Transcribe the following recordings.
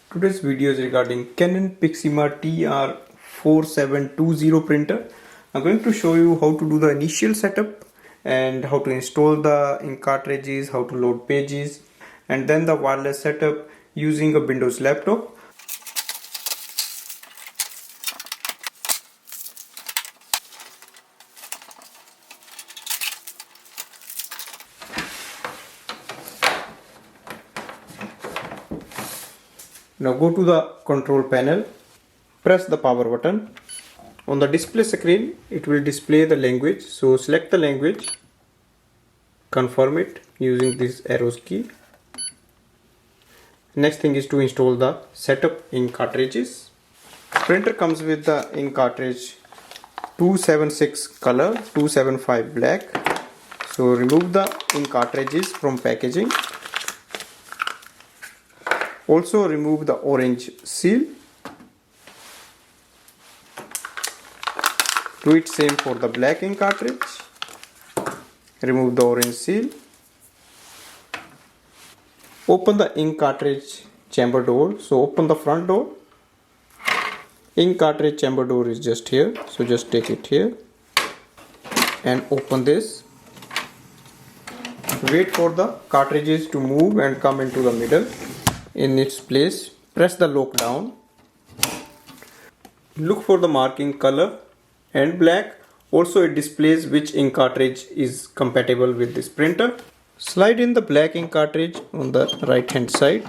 Today's video is regarding Canon Pixma TR4720 printer. I'm going to show you how to do the initial setup and how to install the ink cartridges, how to load pages, and then the wireless setup using a Windows laptop. Now go to the control panel, press the power button. On the display screen, it will display the language. So select the language, confirm it using this arrows key. Next thing is to install the setup ink cartridges. Printer comes with the ink cartridge 276 color, 275 black. So remove the ink cartridges from packaging. Also remove the orange seal. Do it same for the black ink cartridge. Remove the orange seal. Open the ink cartridge chamber door. So open the front door. Ink cartridge chamber door is just here. So just take it here and open this. Wait for the cartridges to move and come into the middle. In its place, press the lock down. Look for the marking color and black. Also it displays which ink cartridge is compatible with this printer. Slide in the black ink cartridge on the right hand side.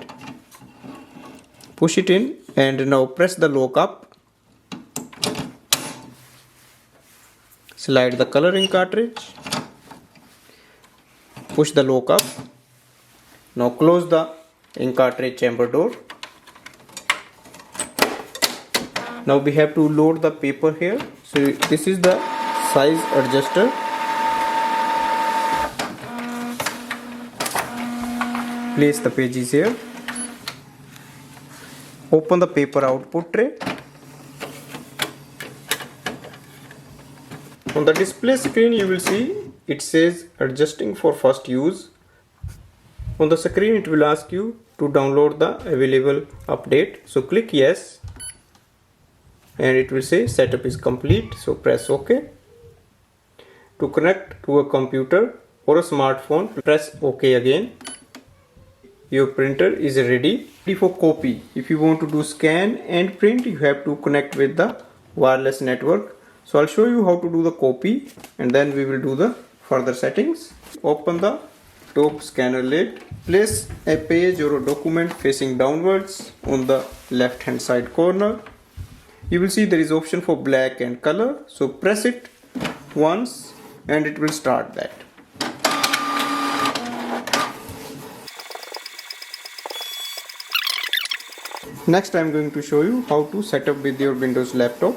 Push it in and now press the lock up. Slide the color ink cartridge. Push the lock up. Now close the ink cartridge chamber door. Now we have to load the paper here. So this is the size adjuster. Place the pages here. Open the paper output tray. On the display screen you will see it says adjusting for first use. On the screen it will ask you to download the available update. So click yes and it will say setup is complete. So press OK. To connect to a computer or a smartphone, press OK again. Your printer is ready for copy. If you want to do scan and print, you have to connect with the wireless network. So I'll show you how to do the copy and then we will do the further settings. Open the top scanner lid. Place a page or a document facing downwards on the left hand side corner. You will see there is option for black and color. So press it once and it will start that. Next I am going to show you how to set up with your Windows laptop.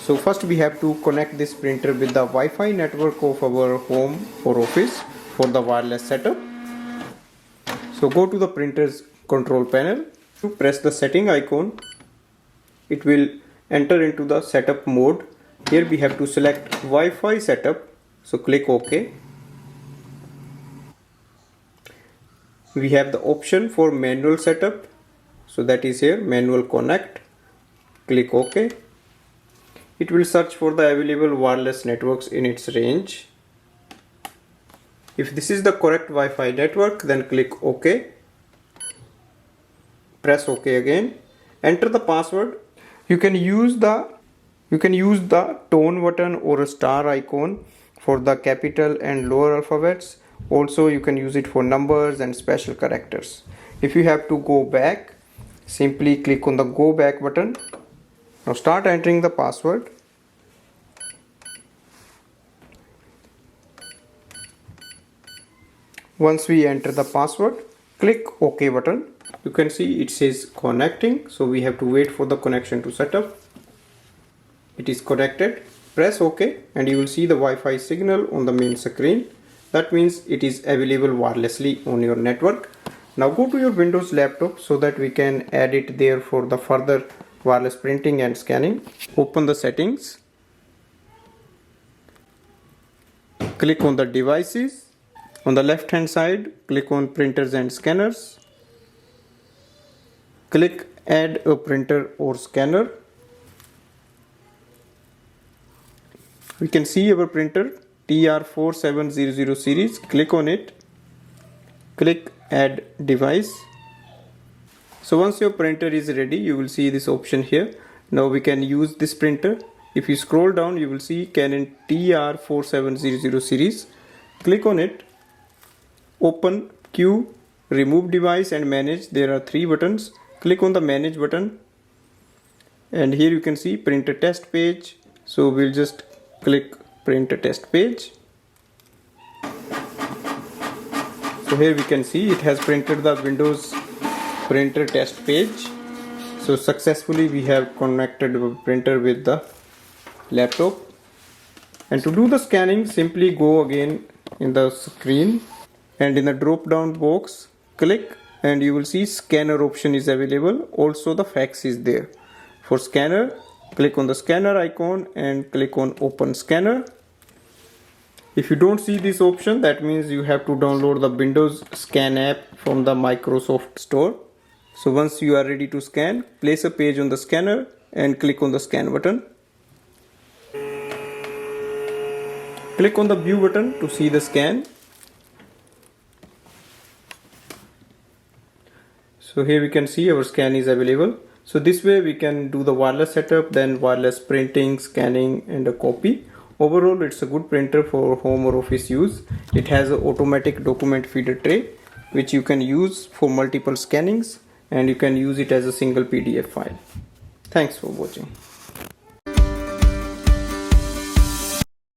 So first we have to connect this printer with the Wi-Fi network of our home or office for the wireless setup. So go to the printer's control panel. To press the setting icon, it will enter into the setup mode. Here we have to select Wi-Fi setup. So click OK. We have the option for manual setup. So that is here, manual connect. Click OK. It will search for the available wireless networks in its range. If this is the correct Wi-Fi network, then click OK. Press OK again. Enter the password. You can use the tone button or a star icon for the capital and lower alphabets. Also you can use it for numbers and special characters. If you have to go back, simply click on the go back button. Now start entering the password. Once we enter the password, click OK button. You can see it says connecting. So we have to wait for the connection to set up. It is connected. Press OK and you will see the Wi-Fi signal on the main screen. That means it is available wirelessly on your network. Now go to your Windows laptop so that we can add it there for the further wireless printing and scanning. Open the settings. Click on the devices. On the left hand side, click on printers and scanners. Click add a printer or scanner. We can see our printer TR4700 series. Click on it. Click add device. So once your printer is ready, you will see this option here. Now we can use this printer. If you scroll down, you will see Canon TR4700 series. Click on it. Open Queue, remove device and manage. There are 3 buttons. Click on the manage button. And here you can see printer test page. So we'll just click printer test page. So here we can see it has printed the Windows printer test page. So successfully we have connected the printer with the laptop. And to do the scanning, simply go again in the screen and in the drop down box click and you will see scanner option is available. Also the fax is there. For scanner, click on the scanner icon and click on open scanner. If you don't see this option, that means you have to download the Windows Scan app from the Microsoft Store. So once you are ready to scan, place a page on the scanner and click on the scan button. Click on the view button to see the scan. So here we can see our scan is available. So this way we can do the wireless setup, then wireless printing, scanning and a copy. Overall, it's a good printer for home or office use. It has an automatic document feeder tray which you can use for multiple scannings and you can use it as a single PDF file. Thanks for watching.